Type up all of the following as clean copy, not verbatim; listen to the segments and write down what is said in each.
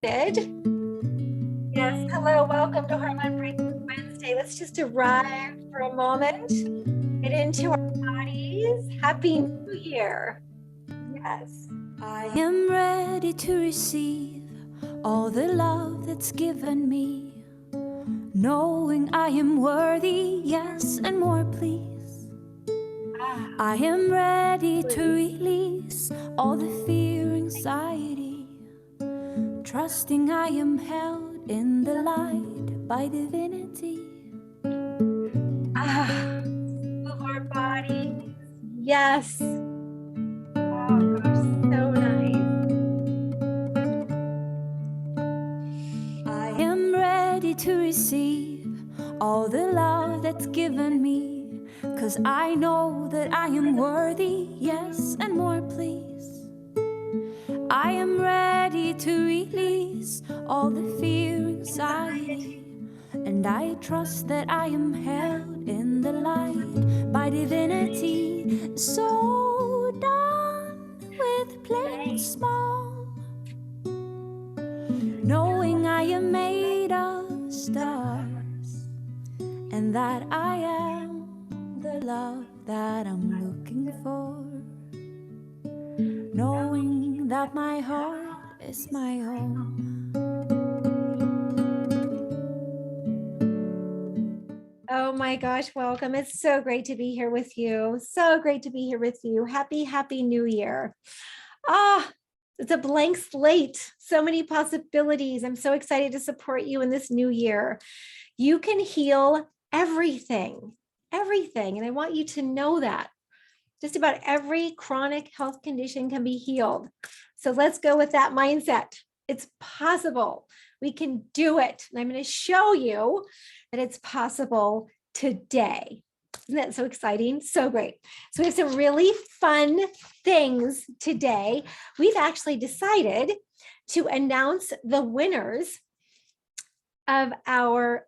Yes, hello, welcome to Hormone Breakthrough Wednesday. Let's just arrive for a moment, get into our bodies. Happy New Year. Yes. I am ready to receive all the love that's given me, knowing I am worthy, yes, and more, please. I am ready to release all the fear, anxiety, trusting I am held in the light by divinity. Move our bodies. Yes. Oh gosh, so nice. I am ready to receive all the love that's given me, 'cause I know that I am worthy, yes, and more, please. I am ready to release all the fear, anxiety, and I trust that I am held in the light by divinity. So done with playing small, knowing I am made of stars, and that I am the love that I'm looking for, knowing that my heart is my home. Oh my gosh, welcome. It's so great to be here with you. So great to be here with you. Happy New Year. It's a blank slate. So many possibilities. I'm so excited to support you in this new year. You can heal everything. And I want you to know that. Just about every chronic health condition can be healed. So let's go with that mindset. It's possible. We can do it. And I'm going to show you that it's possible today. Isn't that so exciting? So great. So we have some really fun things today. We've actually decided to announce the winners of our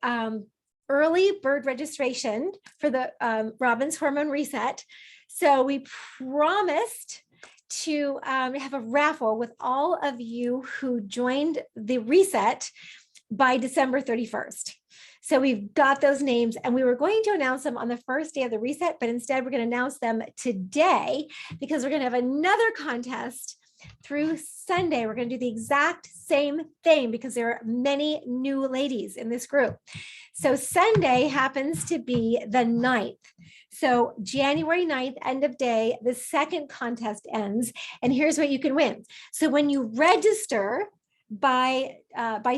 early bird registration for the Robin's Hormone Reset. So we promised to have a raffle with all of you who joined the reset by December 31st. So we've got those names, and we were going to announce them on the first day of the reset, but instead we're going to announce them today because we're going to have another contest through Sunday. We're going to do the exact same thing because there are many new ladies in this group. So Sunday happens to be the 9th. So January 9th, end of day, the second contest ends, and here's what you can win. So when you register by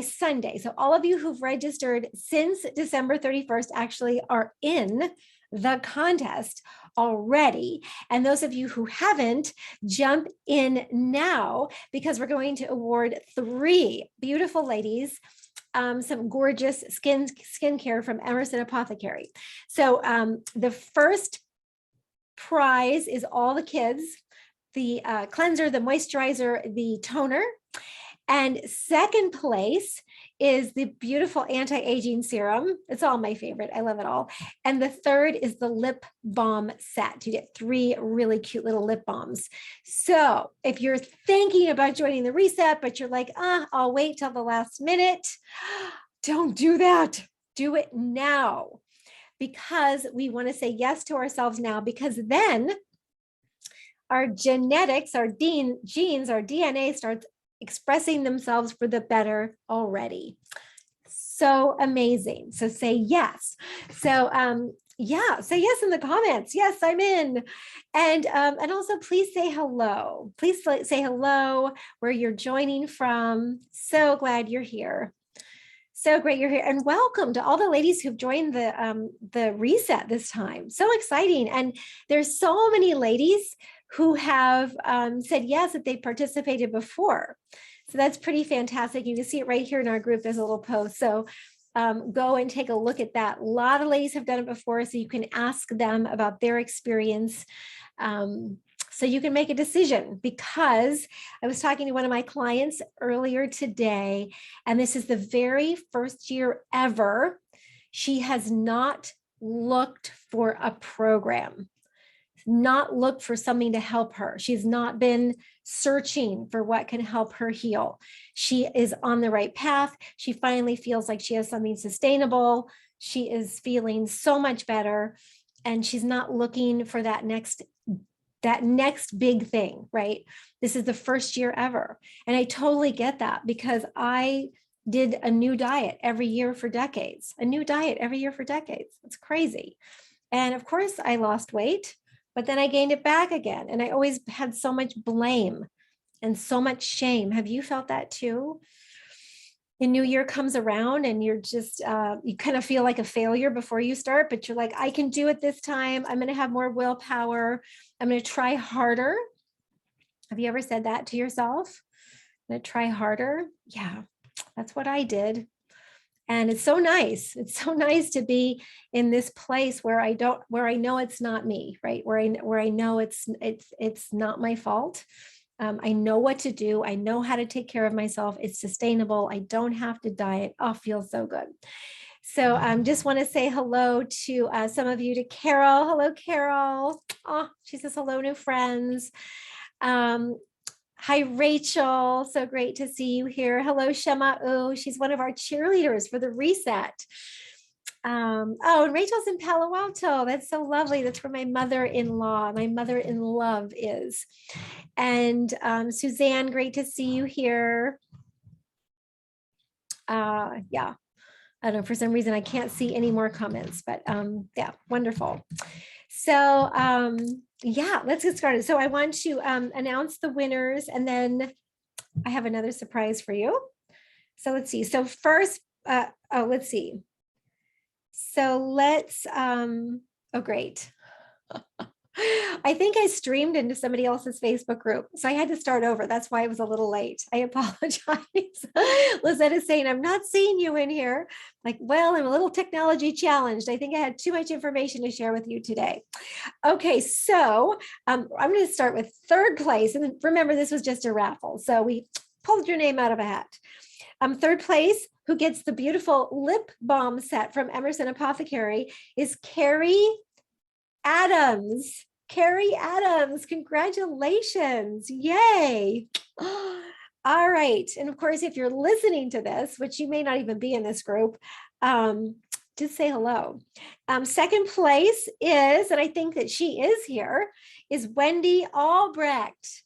Sunday, so all of you who've registered since December 31st actually are in the contest already. And those of you who haven't, jump in now because we're going to award 3 beautiful ladies some gorgeous skincare from Emerson Apothecary. So the first prize is all the kids, the cleanser, the moisturizer, the toner. And second place is the beautiful anti-aging serum. It's all my favorite. I love it all. And the third is the lip balm set. You get 3 really cute little lip balms. So if you're thinking about joining the reset, but you're like, I'll wait till the last minute, don't do that. Do it now, because we want to say yes to ourselves now, because then our genetics, our genes, our DNA starts expressing themselves for the better already. So amazing. So say yes. So say yes in the comments. Yes, I'm in. And also please say hello. Please say hello where you're joining from. So glad you're here. So great you're here, and welcome to all the ladies who've joined the reset this time. So exciting. And there's so many ladies who have said yes that they participated before. So that's pretty fantastic. You can see it right here in our group. There's a little post. So go and take a look at that. A lot of ladies have done it before, so you can ask them about their experience. So you can make a decision, because I was talking to one of my clients earlier today, and this is the very first year ever she has not looked for a program. not look for something to help her. She's not been searching for what can help her heal. She is on the right path. She finally feels like she has something sustainable. She is feeling so much better, and she's not looking for that next big thing, right? This is the first year ever. And I totally get that, because I did a new diet every year for decades, It's crazy. And of course I lost weight, but then I gained it back again. And I always had so much blame and so much shame. Have you felt that too? The new year comes around and you're just, you kind of feel like a failure before you start, but you're like, I can do it this time. I'm going to have more willpower. I'm going to try harder. Have you ever said that to yourself? I'm going to try harder. Yeah, that's what I did. And it's so nice. It's so nice to be in this place where I know it's not me, right? Where I know it's not my fault. I know what to do. I know how to take care of myself. It's sustainable. I don't have to diet. Oh, feels so good. So just want to say hello to some of you, to Carol. Hello, Carol. Oh, she says hello, new friends. Hi, Rachel. So great to see you here. Hello, Shema. She's one of our cheerleaders for the reset. Oh, and Rachel's in Palo Alto. That's so lovely. That's where my mother-in-law is. And Suzanne, great to see you here. Yeah, I don't know, for some reason I can't see any more comments, but yeah, wonderful. So yeah, let's get started. So I want to announce the winners, and then I have another surprise for you. So let's see. So first, let's see. So let's, oh, great. I think I streamed into somebody else's Facebook group, so I had to start over. That's why I was a little late. I apologize. Lizette is saying, I'm not seeing you in here. Like, well, I'm a little technology challenged. I think I had too much information to share with you today. Okay, so I'm going to start with third place. And remember, this was just a raffle. So we pulled your name out of a hat. Third place, who gets the beautiful lip balm set from Emerson Apothecary, is Carrie Adams. Carrie Adams, congratulations. Yay. All right. And of course, if you're listening to this, which you may not even be in this group, just say hello. Second place is, and I think that she is here, is Wendy Albrecht.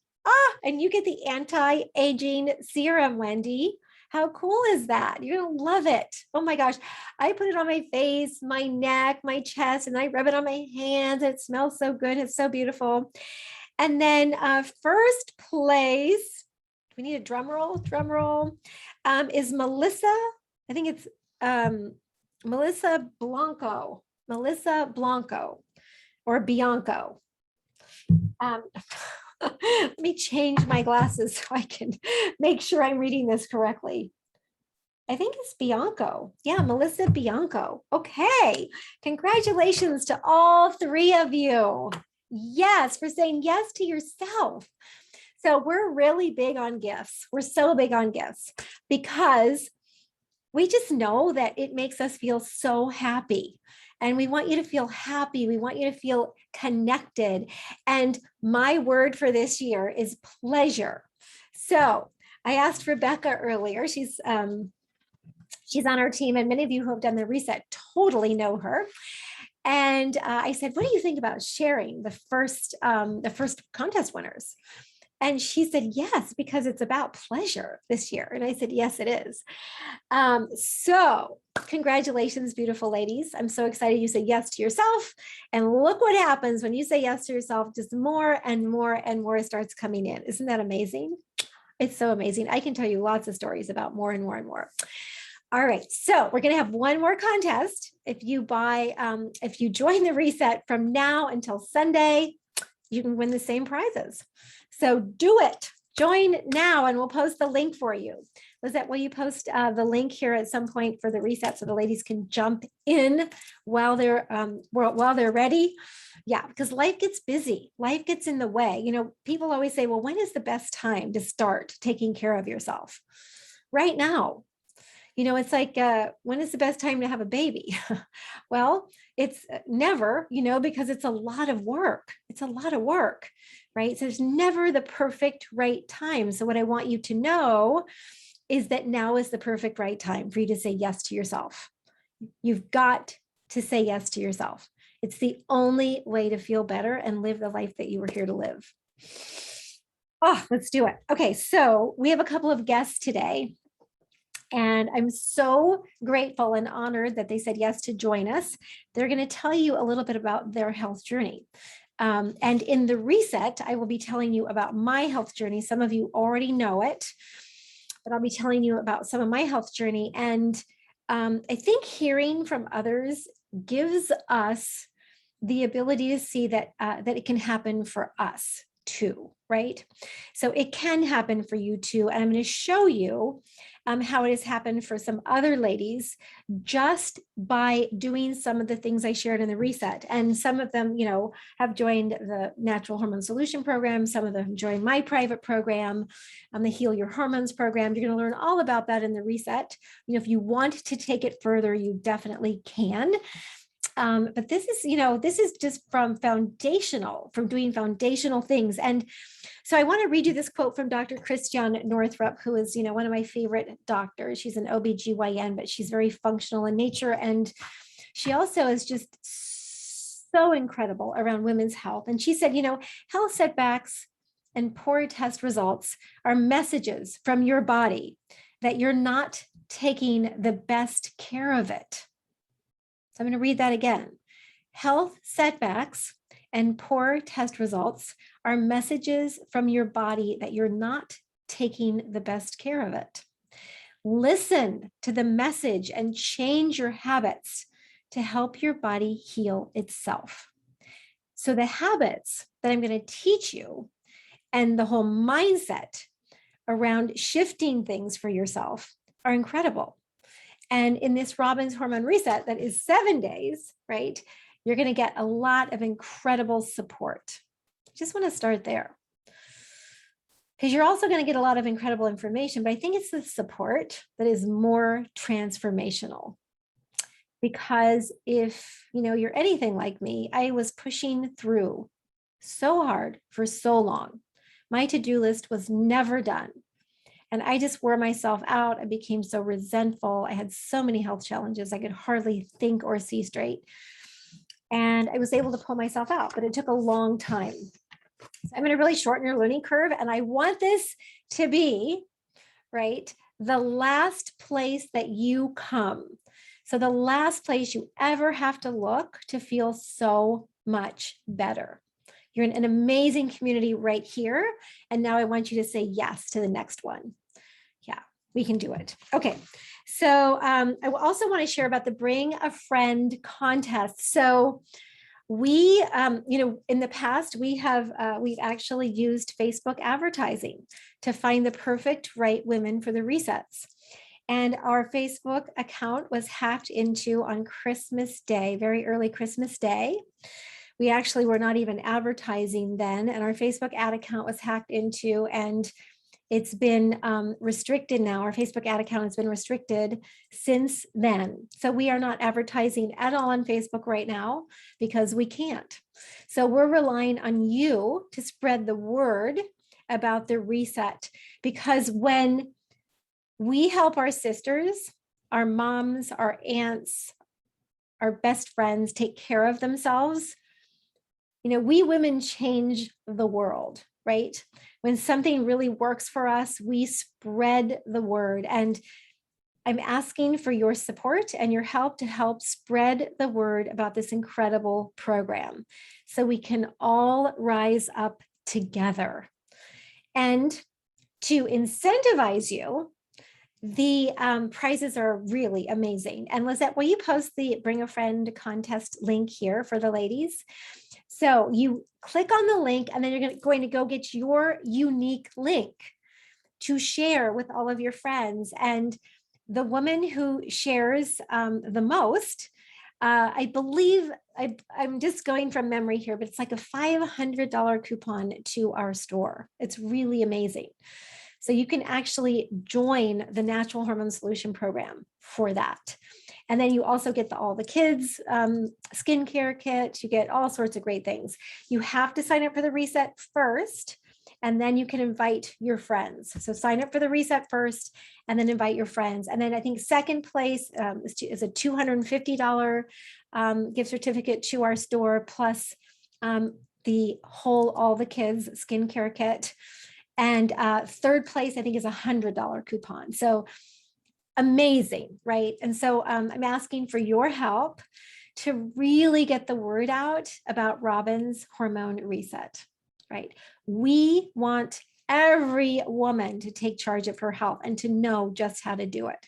And you get the anti-aging serum, Wendy. How cool is that? You're going to love it. Oh my gosh. I put it on my face, my neck, my chest, and I rub it on my hands. It smells so good. It's so beautiful. And then first place, we need a drum roll, is Melissa. I think it's Melissa Blanco or Bianco. Let me change my glasses so I can make sure I'm reading this correctly. I think it's Bianco. Yeah, Melissa Bianco. Okay. Congratulations to all three of you. Yes, for saying yes to yourself. So we're really big on gifts. We're so big on gifts because we just know that it makes us feel so happy. And we want you to feel happy. We want you to feel connected. And my word for this year is pleasure. So I asked Rebecca earlier. She's on our team, and many of you who have done the reset totally know her. And I said, what do you think about sharing the first contest winners? And she said, yes, because it's about pleasure this year. And I said, yes, it is. So congratulations, beautiful ladies. I'm so excited you said yes to yourself. And look what happens when you say yes to yourself, just more and more and more starts coming in. Isn't that amazing? It's so amazing. I can tell you lots of stories about more and more and more. All right, so we're going to have one more contest. If you join the reset from now until Sunday, you can win the same prizes. So do it. Join now, and we'll post the link for you. Lizette, will you post the link here at some point for the reset so the ladies can jump in while they're ready? Yeah, because life gets busy. Life gets in the way. You know, people always say, well, when is the best time to start taking care of yourself? Right now. It's like, when is the best time to have a baby? Well, it's never, because it's a lot of work. It's a lot of work, right? So there's never the perfect right time. So what I want you to know is that now is the perfect right time for you to say yes to yourself. You've got to say yes to yourself. It's the only way to feel better and live the life that you were here to live. Oh, let's do it. Okay, so we have a couple of guests today, and I'm so grateful and honored that they said yes to join us. They're going to tell you a little bit about their health journey. And in the reset, I will be telling you about my health journey. Some of you already know it, but I'll be telling you about some of my health journey. And I think hearing from others gives us the ability to see that it can happen for us too, right? So it can happen for you too. And I'm going to show you how it has happened for some other ladies just by doing some of the things I shared in the reset. And some of them, have joined the Natural Hormone Solution program. Some of them joined my private program, the Heal Your Hormones program. You're going to learn all about that in the reset. If you want to take it further, you definitely can. But this is just from doing foundational things. And so I want to read you this quote from Dr. Christiane Northrup, who is, one of my favorite doctors. She's an OBGYN, but she's very functional in nature. And she also is just so incredible around women's health. And she said, health setbacks and poor test results are messages from your body that you're not taking the best care of it. So I'm going to read that again. Health setbacks and poor test results are messages from your body that you're not taking the best care of it. Listen to the message and change your habits to help your body heal itself. So the habits that I'm going to teach you and the whole mindset around shifting things for yourself are incredible. And in this Robin's Hormone Reset, that is 7 days, right? You're going to get a lot of incredible support. Just want to start there. Because you're also going to get a lot of incredible information, but I think it's the support that is more transformational. Because if, you're anything like me, I was pushing through so hard for so long. My to-do list was never done. And I just wore myself out. I became so resentful. I had so many health challenges. I could hardly think or see straight. And I was able to pull myself out, but it took a long time. So I'm going to really shorten your learning curve. And I want this to be, right, the last place that you come. So the last place you ever have to look to feel so much better. You're in an amazing community right here. And now I want you to say yes to the next one. Yeah, we can do it. Okay. So I also want to share about the Bring a Friend contest. So we, in the past, we've actually used Facebook advertising to find the perfect right women for the resets. And our Facebook account was hacked into on Christmas Day, very early Christmas Day. We actually were not even advertising then, and our Facebook ad account was hacked into, and it's been restricted now. Our Facebook ad account has been restricted since then. So we are not advertising at all on Facebook right now because we can't. So we're relying on you to spread the word about the reset, because when we help our sisters, our moms, our aunts, our best friends take care of themselves, we women change the world, right? When something really works for us, we spread the word. And I'm asking for your support and your help to help spread the word about this incredible program so we can all rise up together. And to incentivize you, the prizes are really amazing. And Lizette, will you post the Bring a Friend contest link here for the ladies? So you click on the link, and then you're going to go get your unique link to share with all of your friends. And the woman who shares the most, I believe, I'm just going from memory here, but it's like a $500 coupon to our store. It's really amazing. So you can actually join the Natural Hormone Solution program for that. And then you also get all the kids skincare kit. You get all sorts of great things. You have to sign up for the reset first, and then you can invite your friends. So sign up for the reset first, and then invite your friends. And then I think second place is a $250 gift certificate to our store, plus the whole all the kids skincare kit. And third place, I think, is a $100 coupon. So amazing, right? And so I'm asking for your help to really get the word out about Robin's hormone reset, right? We want every woman to take charge of her health and to know just how to do it,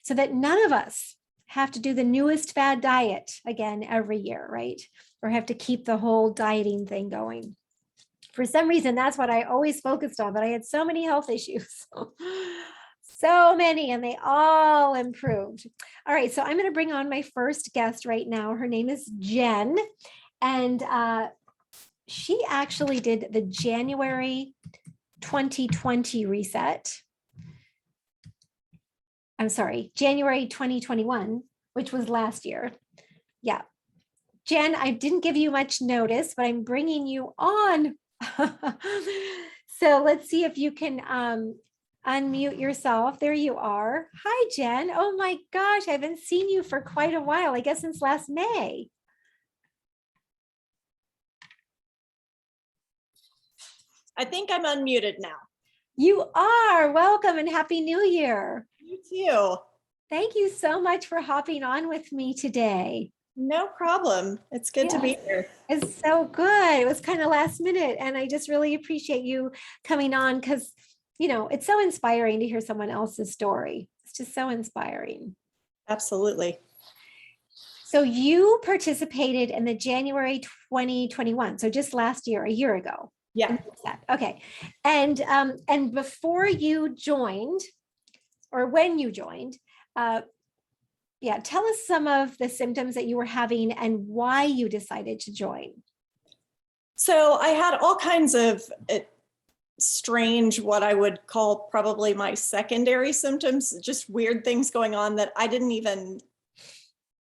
so that none of us have to do the newest fad diet again every year, right? Or have to keep the whole dieting thing going. For some reason, that's what I always focused on, but I had so many health issues. So many, and they all improved. All right, so I'm going to bring on my first guest right now. Her name is Jen, and she actually did the January 2020 reset. I'm sorry, January 2021, which was last year. Yeah. Jen, I didn't give you much notice, but I'm bringing you on. So let's see if you can unmute yourself. There you are. Hi, Jen. Oh my gosh, I haven't seen you for quite a while. I guess since last May. I think I'm unmuted now. You are. Welcome and Happy New Year. You too. Thank you so much for hopping on with me today. No problem. It's good to be here. It's so good. It was kind of last minute, and I just really appreciate you coming on because, you know, it's so inspiring to hear someone else's story. It's just so inspiring. Absolutely. So you participated in the January 2021, so just last year, a year ago. Yeah. Okay. And before you joined, or when you joined, tell us some of the symptoms that you were having and why you decided to join. So I had all kinds of strange, what I would call probably my secondary symptoms, just weird things going on that I didn't even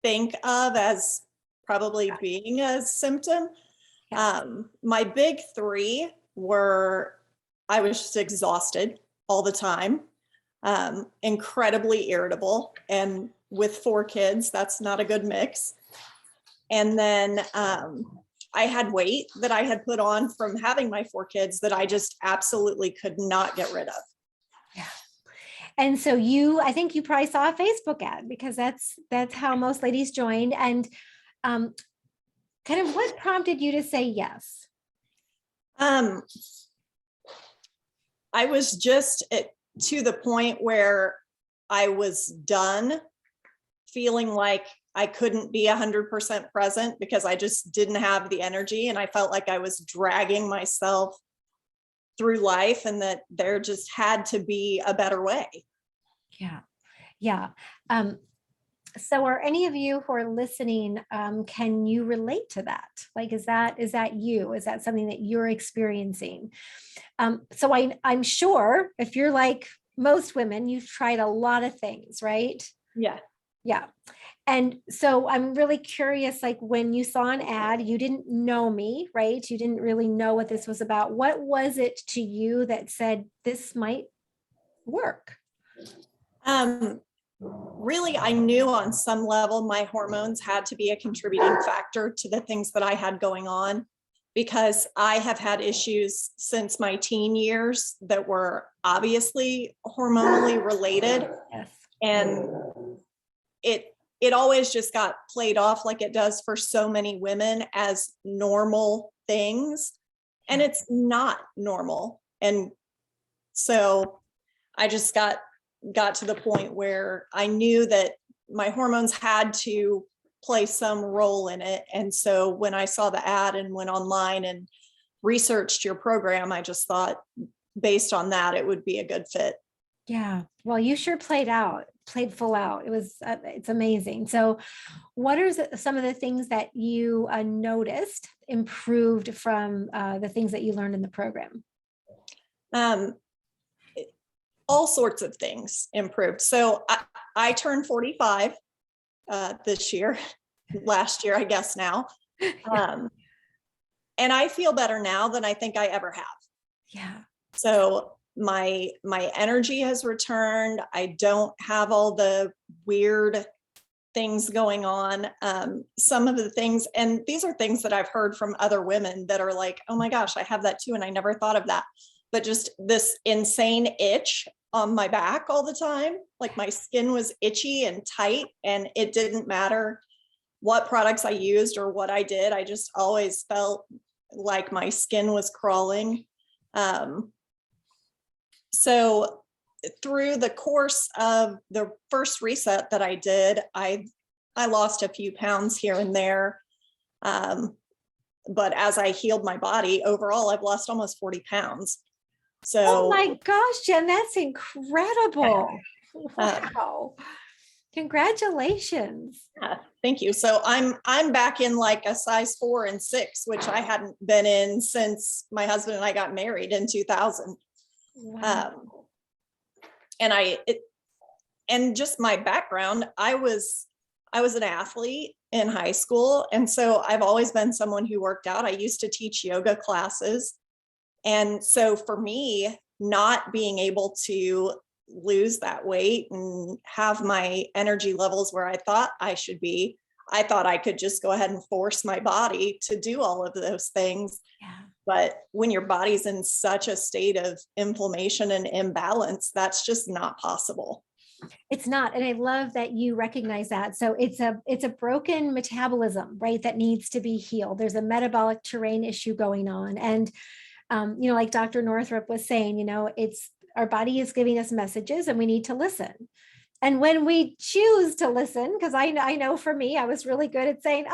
think of as probably being a symptom. My big three were, I was just exhausted all the time, incredibly irritable, and with 4 kids, that's not a good mix. And then I had weight that I had put on from having my 4 kids that I just absolutely could not get rid of. Yeah. And so I think you probably saw a Facebook ad, because that's how most ladies joined. And kind of what prompted you to say yes? I was just to the point where I was done feeling like I couldn't be 100% present because I just didn't have the energy, and I felt like I was dragging myself through life, and that there just had to be a better way. Yeah. Yeah. So are any of you who are listening, can you relate to that? Like, is that you? Is that something that you're experiencing? So I'm sure if you're like most women, you've tried a lot of things, right? Yeah. Yeah. And so I'm really curious, like when you saw an ad, you didn't know me, right? You didn't really know what this was about. What was it to you that said this might work? Really, I knew on some level my hormones had to be a contributing factor to the things that I had going on, because I have had issues since my teen years that were obviously hormonally related. Yes. And it always just got played off like it does for so many women as normal things. And it's not normal. And so I just got to the point where I knew that my hormones had to play some role in it. And so when I saw the ad and went online and researched your program, I just thought based on that, it would be a good fit. Yeah. Well, you sure played full out. It's amazing. So what are some of the things that you noticed improved from the things that you learned in the program? all sorts of things improved. So I turned 45 this year, last year, I guess now. And I feel better now than I think I ever have. Yeah. So my energy has returned. I don't have all the weird things going on. Some of the things, and these are things that I've heard from other women that are like, oh my gosh, I have that too. And I never thought of that. But just this insane itch on my back all the time. Like my skin was itchy and tight, and it didn't matter what products I used or what I did. I just always felt like my skin was crawling. So through the course of the first reset that I did, I lost a few pounds here and there. But as I healed my body, overall, I've lost almost 40 pounds. So, oh my gosh, Jen, that's incredible. Wow. Congratulations. yeah, thank you. So I'm back in like a size 4 and 6, which I hadn't been in since my husband and I got married in 2000. Wow. And just my background, I was an athlete in high school. And so I've always been someone who worked out. I used to teach yoga classes. And so for me, not being able to lose that weight and have my energy levels where I thought I should be, I thought I could just go ahead and force my body to do all of those things. Yeah. But when your body's in such a state of inflammation and imbalance, that's just not possible. It's not. And I love that you recognize that. So it's a broken metabolism, right? That needs to be healed. There's a metabolic terrain issue going on. And, like Dr. Northrup was saying, it's our body is giving us messages and we need to listen. And when we choose to listen, because I know for me, I was really good at saying,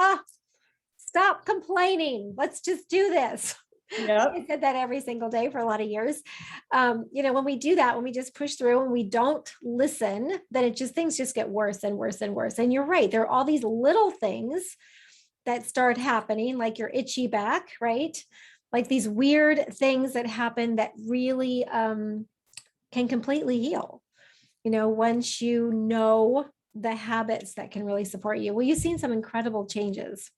stop complaining. Let's just do this. Yep. I said that every single day for a lot of years. When we do that, when we just push through and we don't listen, then things just get worse and worse and worse. And you're right. There are all these little things that start happening, like your itchy back, right? Like these weird things that happen that really can completely heal. Once you know the habits that can really support you. Well, you've seen some incredible changes.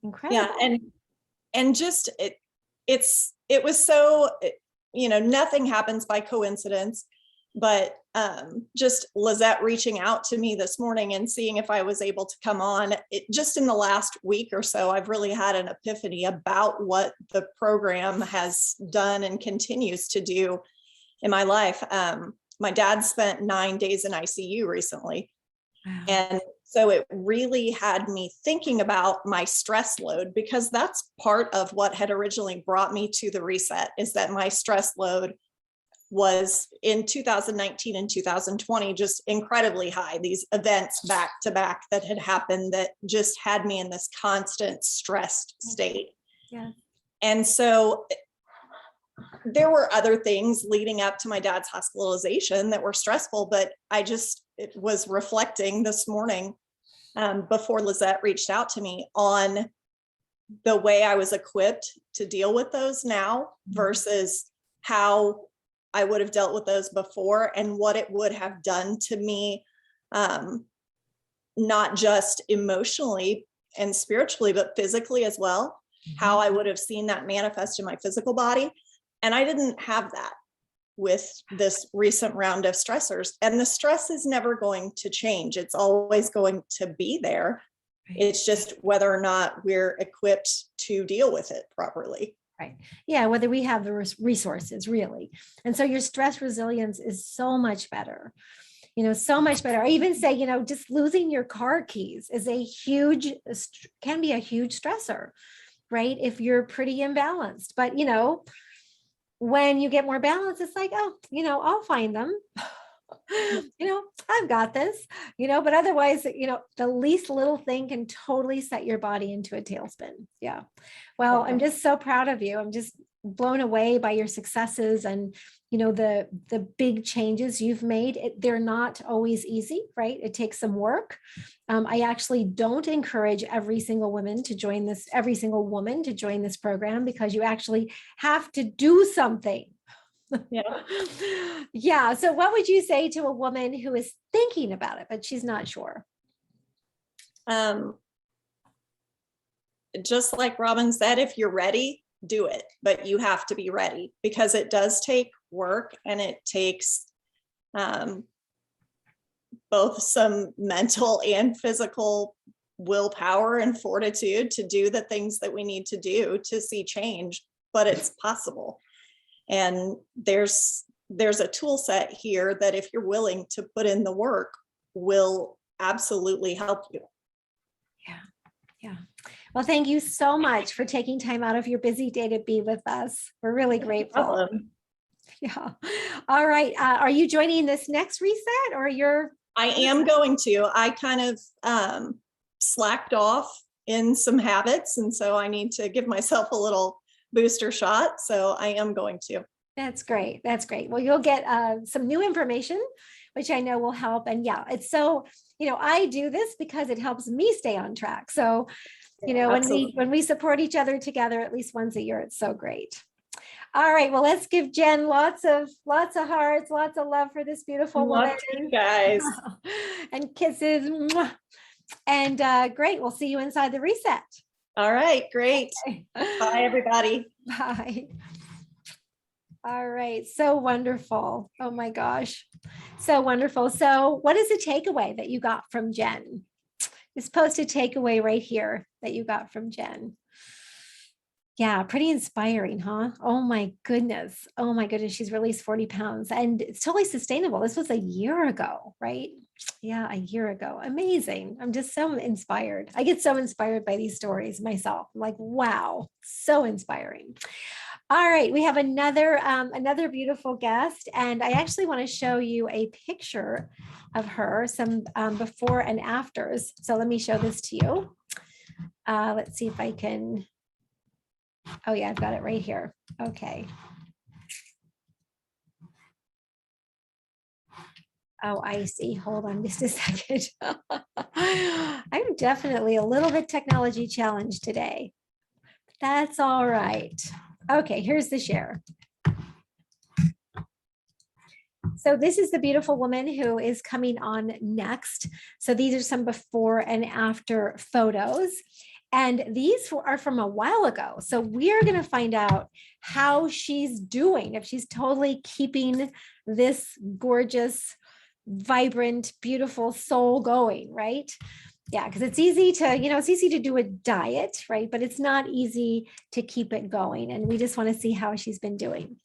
Incredible. Yeah. And just it was so, nothing happens by coincidence, but just Lizette reaching out to me this morning and seeing if I was able to come on, just in the last week or so, I've really had an epiphany about what the program has done and continues to do in my life. My dad spent 9 days in ICU recently. Wow. And so it really had me thinking about my stress load, because that's part of what had originally brought me to the reset, is that my stress load was in 2019 and 2020, just incredibly high. These events back to back that had happened that just had me in this constant stressed state. Yeah. And so there were other things leading up to my dad's hospitalization that were stressful, but it was reflecting this morning before Lizette reached out to me on the way I was equipped to deal with those now versus how I would have dealt with those before, and what it would have done to me, not just emotionally and spiritually, but physically as well, how I would have seen that manifest in my physical body. And I didn't have that with this recent round of stressors. And the stress is never going to change. It's always going to be there. Right. It's just whether or not we're equipped to deal with it properly. Right. Yeah. Whether we have the resources, really. And so your stress resilience is so much better, so much better. I even say, just losing your car keys is can be a huge stressor, right? If you're pretty imbalanced, but when you get more balance, it's like, I'll find them. I've got this, but otherwise, the least little thing can totally set your body into a tailspin. Yeah. Well, I'm just so proud of you. I'm just blown away by your successes and, the big changes you've made. They're not always easy, right? It takes some work. I actually don't encourage every single woman to join this program, because you actually have to do something. Yeah. Yeah. So what would you say to a woman who is thinking about it, but she's not sure? Just like Robin said, if you're ready, do it, but you have to be ready because it does take work and it takes both some mental and physical willpower and fortitude to do the things that we need to do to see change, but it's possible. And there's a tool set here that if you're willing to put in the work will absolutely help you. Yeah. Yeah. Well, thank you so much for taking time out of your busy day to be with us. We're really grateful. No. Yeah. All right. Are you joining this next reset or you're? I am going to. I kind of slacked off in some habits. And so I need to give myself a little booster shot. So I am going to. That's great. That's great. Well, you'll get some new information, which I know will help. And yeah, it's so, I do this because it helps me stay on track. So, when we support each other together at least once a year, it's so great. All right. Well, let's give Jen lots of hearts, lots of love for this beautiful woman. You guys. And kisses. And great. We'll see you inside the reset. All right. Great. Okay. Bye, everybody. Bye. All right. So wonderful. Oh my gosh. So wonderful. So what is the takeaway that you got from Jen? This posted takeaway right here that you got from Jen. Yeah, pretty inspiring, huh? Oh my goodness. Oh my goodness. She's released 40 pounds and it's totally sustainable. This was a year ago, right? Yeah, a year ago. Amazing. I'm just so inspired. I get so inspired by these stories myself. I'm like, wow, so inspiring. All right, we have another beautiful guest, and I actually want to show you a picture of her, some before and afters. So let me show this to you. Let's see if I can. Oh yeah, I've got it right here. Okay. Oh, I see. Hold on just a second. I'm definitely a little bit technology challenged today. That's all right. Okay, here's the share. So this is the beautiful woman who is coming on next. So these are some before and after photos. And these are from a while ago. So we're going to find out how she's doing, if she's totally keeping this gorgeous, vibrant, beautiful soul going, right? Yeah, because it's easy to, it's easy to do a diet, right? But it's not easy to keep it going. And we just want to see how she's been doing.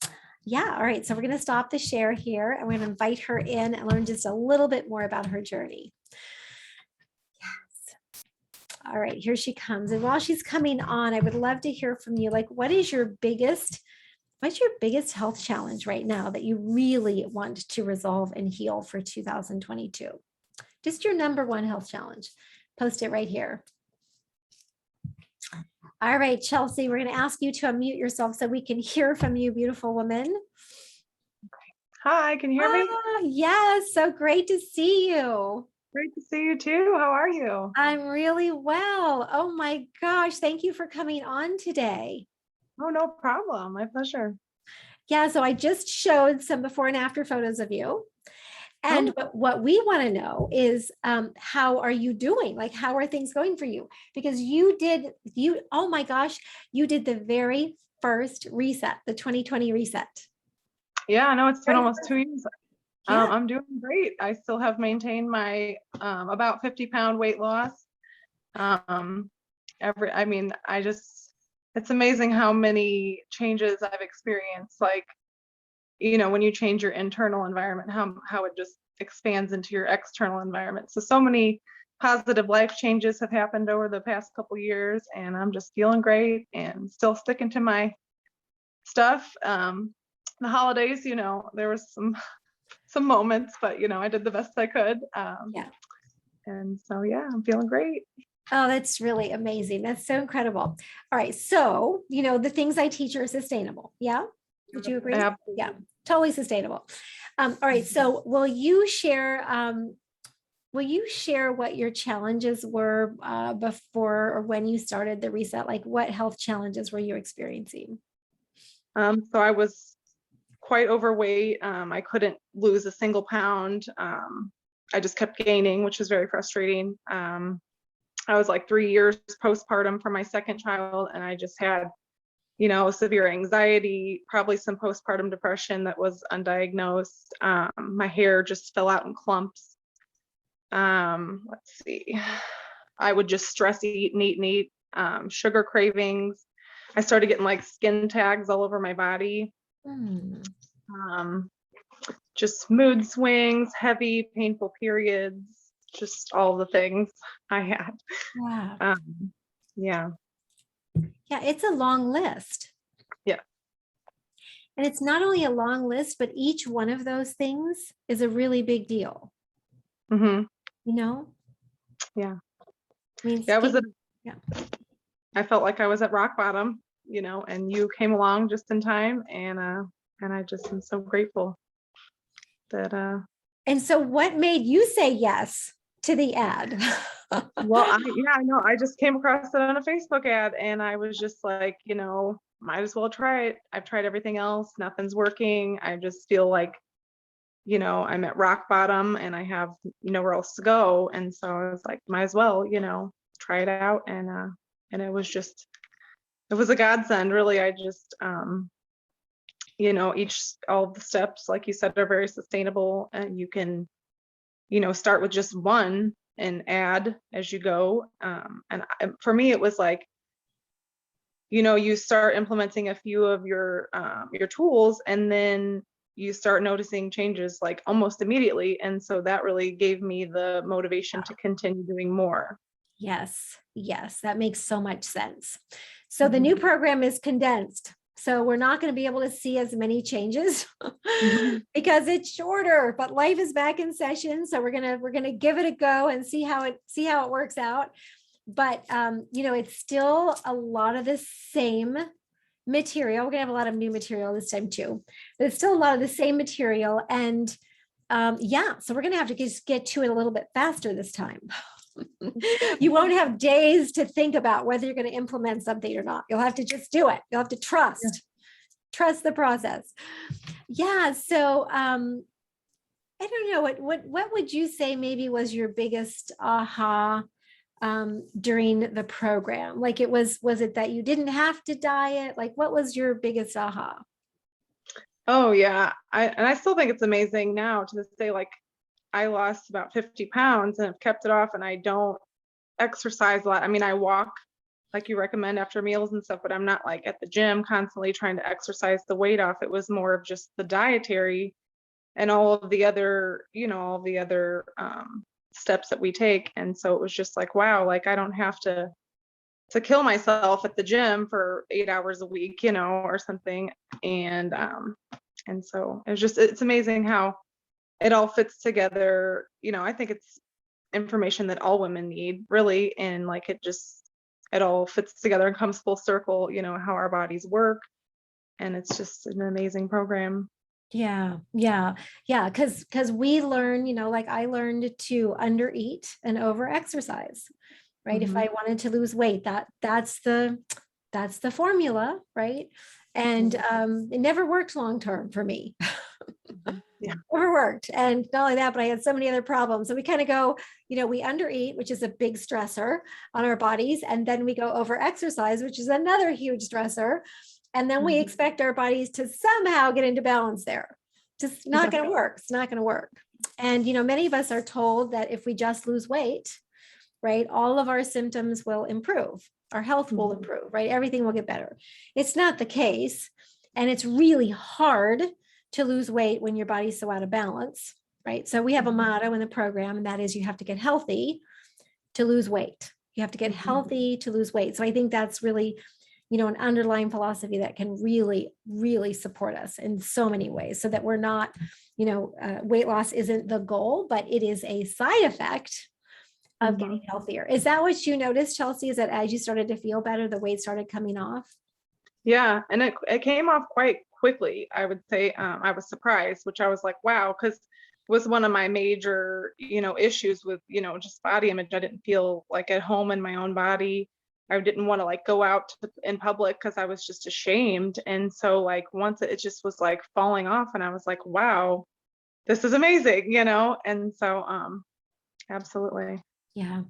Yeah, all right. So we're going to stop the share here and we're going to invite her in and learn just a little bit more about her journey. Yes. All right, here she comes. And while she's coming on, I would love to hear from you. Like, what's your biggest health challenge right now that you really want to resolve and heal for 2022? Just your number one health challenge. Post it right here. All right, Chelsea, we're going to ask you to unmute yourself so we can hear from you, beautiful woman. Hi, can you hear me? Yes, so great to see you. Great to see you too. How are you? I'm really well. Oh my gosh, thank you for coming on today. Oh, no problem. My pleasure. Yeah, so I just showed some before and after photos of you. And what we want to know is how are you doing? Like, how are things going for you? Because oh my gosh, you did the very first reset, the 2020 reset. Yeah, I know it's been almost 2 years. Yeah. I'm doing great. I still have maintained my about 50-pound weight loss. It's amazing how many changes I've experienced. Like, when you change your internal environment, how it just expands into your external environment. So many positive life changes have happened over the past couple years, and I'm just feeling great and still sticking to my stuff. The holidays, there was some moments, but I did the best I could. Yeah. And so, yeah, I'm feeling great. Oh, that's really amazing. That's so incredible. All right. So, the things I teach are sustainable. Yeah. Would you agree? Absolutely. Yeah, totally sustainable. All right. So will you share what your challenges were before or when you started the reset? Like, what health challenges were you experiencing? So I was quite overweight. I couldn't lose a single pound. I just kept gaining, which was very frustrating. I was like 3 years postpartum for my second child, and I just had, you know, severe anxiety, probably some postpartum depression that was undiagnosed. My hair just fell out in clumps. Let's see. I would just stress eat and eat and eat. Sugar cravings. I started getting like skin tags all over my body. Just mood swings, heavy, painful periods, just all the things I had. Wow. Yeah. Yeah, it's a long list. Yeah. And it's not only a long list, but each one of those things is a really big deal. Mm-hmm. You know? Yeah. I mean, Yeah, I felt like I was at rock bottom, you know, and you came along just in time, and I just am so grateful that and so what made you say yes to the ad? well, I know. I just came across it on a Facebook ad, and I was just like, you know, might as well try it. I've tried everything else. Nothing's working. I just feel like, you know, I'm at rock bottom and I have nowhere else to go. And so I was like, might as well, you know, try it out. And it was a godsend, really. I just, you know, all the steps, like you said, are very sustainable, and you can, you know, start with just one and add as you go. For me, it was like, you know, you start implementing a few of your tools, and then you start noticing changes like almost immediately. And so that really gave me the motivation to continue doing more. Yes, that makes so much sense. So the new program is condensed. So we're not going to be able to see as many changes because it's shorter, but life is back in session. So we're going to give it a go and see how it works out. But you know, it's still a lot of the same material. We're going to have a lot of new material this time too, but it's still a lot of the same material. And so we're going to have to just get to it a little bit faster this time. You won't have days to think about whether you're going to implement something or not. You'll have to just do it. You'll have to trust the process. Yeah. So I don't know, what would you say maybe was your biggest aha during the program? Like was it that you didn't have to diet? Like what was your biggest aha? Oh yeah. I still think it's amazing now to this day. Like I lost about 50 pounds and have kept it off, and I don't exercise a lot. I mean, I walk like you recommend after meals and stuff, but I'm not like at the gym constantly trying to exercise the weight off. It was more of just the dietary and all of the other, you know, all the other steps that we take. And so it was just like, wow, like I don't have to kill myself at the gym for 8 hours a week, you know, or something. And so it's amazing how it all fits together. You know, I think it's information that all women need, really. And like it all fits together and comes full circle, you know, how our bodies work. And it's just an amazing program. Yeah. Because we learn, you know, like I learned to undereat and over exercise, right? If I wanted to lose weight, that's the formula, right? And it never worked long term for me. Yeah. Never worked. And not only that, but I had so many other problems. So we kind of go, you know, we undereat, which is a big stressor on our bodies. And then we go over exercise, which is another huge stressor. And then we expect our bodies to somehow get into balance there. Just not going to work. It's not going to work. And, you know, many of us are told that if we just lose weight, right, all of our symptoms will improve. Our health will improve, right? Everything will get better. It's not the case. And it's really hard to lose weight when your body's so out of balance, right? So we have a motto in the program, and that is you have to get healthy to lose weight. You have to get healthy to lose weight. So I think that's really, you know, an underlying philosophy that can really, really support us in so many ways, so that we're not, you know, weight loss isn't the goal, but it is a side effect of getting healthier. Is that what you noticed, Chelsea? Is that as you started to feel better, the weight started coming off? Yeah. And it came off quite quickly. I would say I was surprised, which I was like, wow, because it was one of my major, you know, issues with, you know, just body image. I didn't feel like at home in my own body. I didn't want to like go out in public because I was just ashamed. And so like once it just was like falling off and I was like, wow, this is amazing, you know? And so absolutely. Yeah.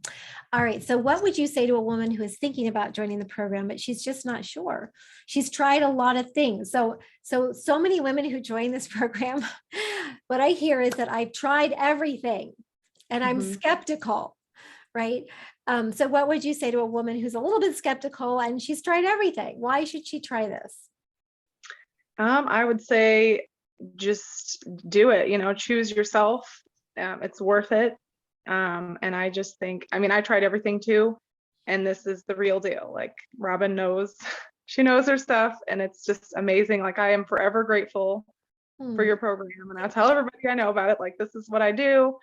All right. So what would you say to a woman who is thinking about joining the program, but she's just not sure? She's tried a lot of things. So many women who join this program, what I hear is that I've tried everything and I'm skeptical, right? So what would you say to a woman who's a little bit skeptical and she's tried everything? Why should she try this? I would say just do it, you know, choose yourself. It's worth it. And I just think, I mean, I tried everything too, and this is the real deal. Like Robin knows, she knows her stuff, and it's just amazing. Like I am forever grateful for your program, and I tell everybody I know about it, like this is what I do.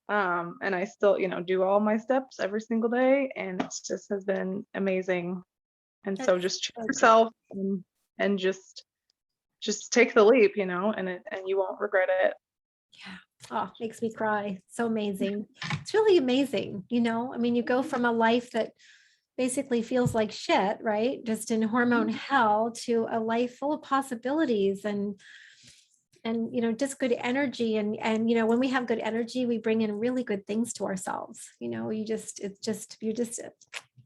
And I still, you know, do all my steps every single day, and it's just has been amazing. And so just choose yourself and just take the leap, you know, and you won't regret it. Yeah. Oh, makes me cry. So amazing. It's really amazing. You know, I mean, you go from a life that basically feels like shit, right? Just in hormone hell to a life full of possibilities and, you know, just good energy. And, you know, when we have good energy, we bring in really good things to ourselves. You know, you're just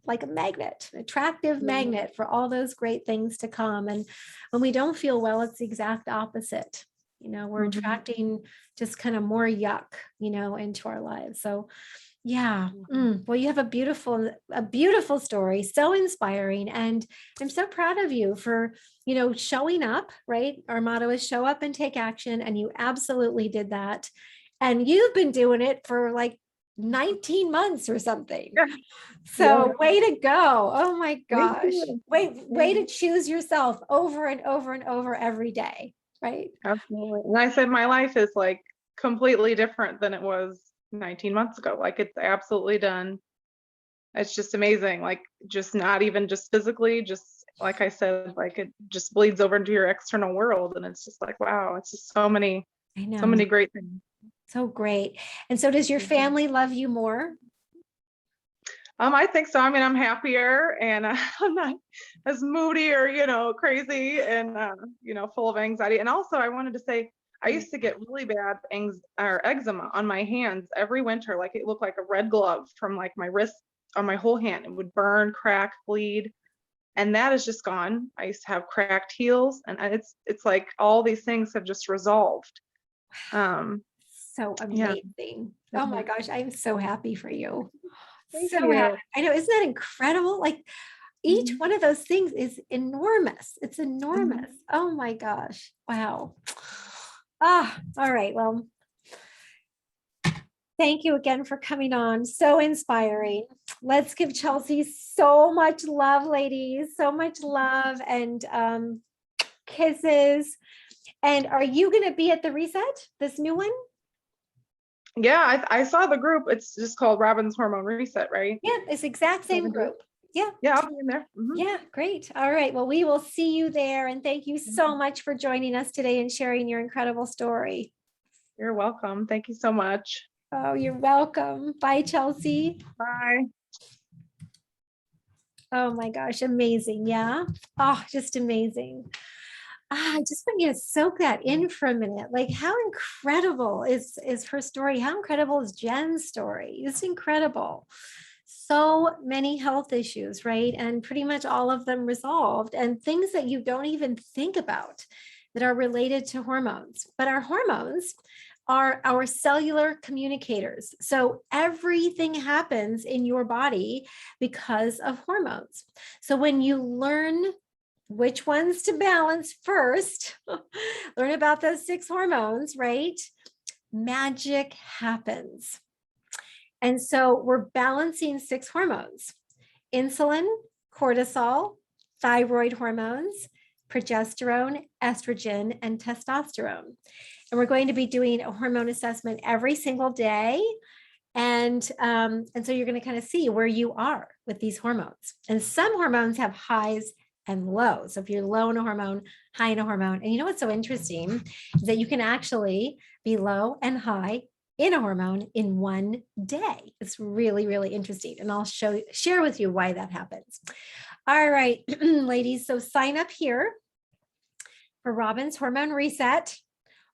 like a magnet, an attractive magnet for all those great things to come. And when we don't feel well, it's the exact opposite. You know, we're attracting just kind of more yuck, you know, into our lives. So yeah. Well, you have a beautiful story, so inspiring. And I'm so proud of you for, you know, showing up, right? Our motto is show up and take action. And you absolutely did that. And you've been doing it for like 19 months or something. Yeah. So way to go. Oh my gosh. you. Way to choose yourself over and over and over every day. Right. Absolutely. And I said my life is like completely different than it was 19 months ago. Like it's absolutely done. It's just amazing. Like just not even just physically, just like I said, like it just bleeds over into your external world. And it's just like, wow, it's just so many great things. So great. And so does your family love you more? I think so. I mean, I'm happier and I'm not as moody or, you know, crazy and, you know, full of anxiety. And also I wanted to say, I used to get really bad eczema on my hands every winter. Like it looked like a red glove from like my wrist on my whole hand. It would burn, crack, bleed. And that is just gone. I used to have cracked heels and it's like all these things have just resolved. So amazing. Oh my gosh. I'm so happy for you. Thank So you. happy. I know, isn't that incredible? Like each one of those things is enormous. It's enormous. Oh my gosh. Wow. All right. Well, thank you again for coming on. So inspiring. Let's give Chelsea so much love, ladies. So much love and kisses. And are you going to be at the reset, this new one? Yeah, I saw the group. It's just called Robin's Hormone Reset, right? Yeah, it's exact same group. Yeah. Yeah, I'll be in there. Yeah, great. All right. Well, we will see you there. And thank you so much for joining us today and sharing your incredible story. You're welcome. Thank you so much. Oh, you're welcome. Bye, Chelsea. Bye. Oh my gosh, amazing. Yeah. Oh, just amazing. I just want you to soak that in for a minute. Like how incredible is her story? How incredible is Jen's story? It's incredible. So many health issues, right? And pretty much all of them resolved and things that you don't even think about that are related to hormones. But our hormones are our cellular communicators. So everything happens in your body because of hormones. So when you learn which ones to balance first, learn about those 6 hormones, right? Magic happens. And so we're balancing 6 hormones: insulin, cortisol, thyroid hormones, progesterone, estrogen, and testosterone. And we're going to be doing a hormone assessment every single day. And so you're going to kind of see where you are with these hormones. And some hormones have highs and lows. So if you're low in a hormone, high in a hormone, and you know what's so interesting is that you can actually be low and high in a hormone in one day. It's really, really interesting. And I'll share with you why that happens. All right, ladies. So sign up here for Robin's Hormone Reset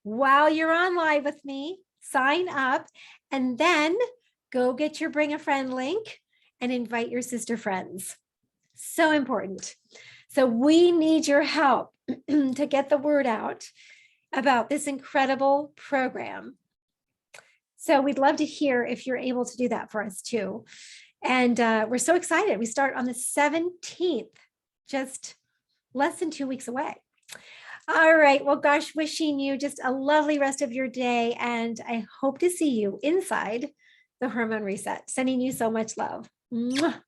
while you're on live with me. Sign up and then go get your Bring a Friend link and invite your sister friends. So important. So we need your help to get the word out about this incredible program. So we'd love to hear if you're able to do that for us too. And we're so excited. We start on the 17th, just less than 2 weeks away. All right. Well, gosh, wishing you just a lovely rest of your day. And I hope to see you inside the Hormone Reset. Sending you so much love. Mwah.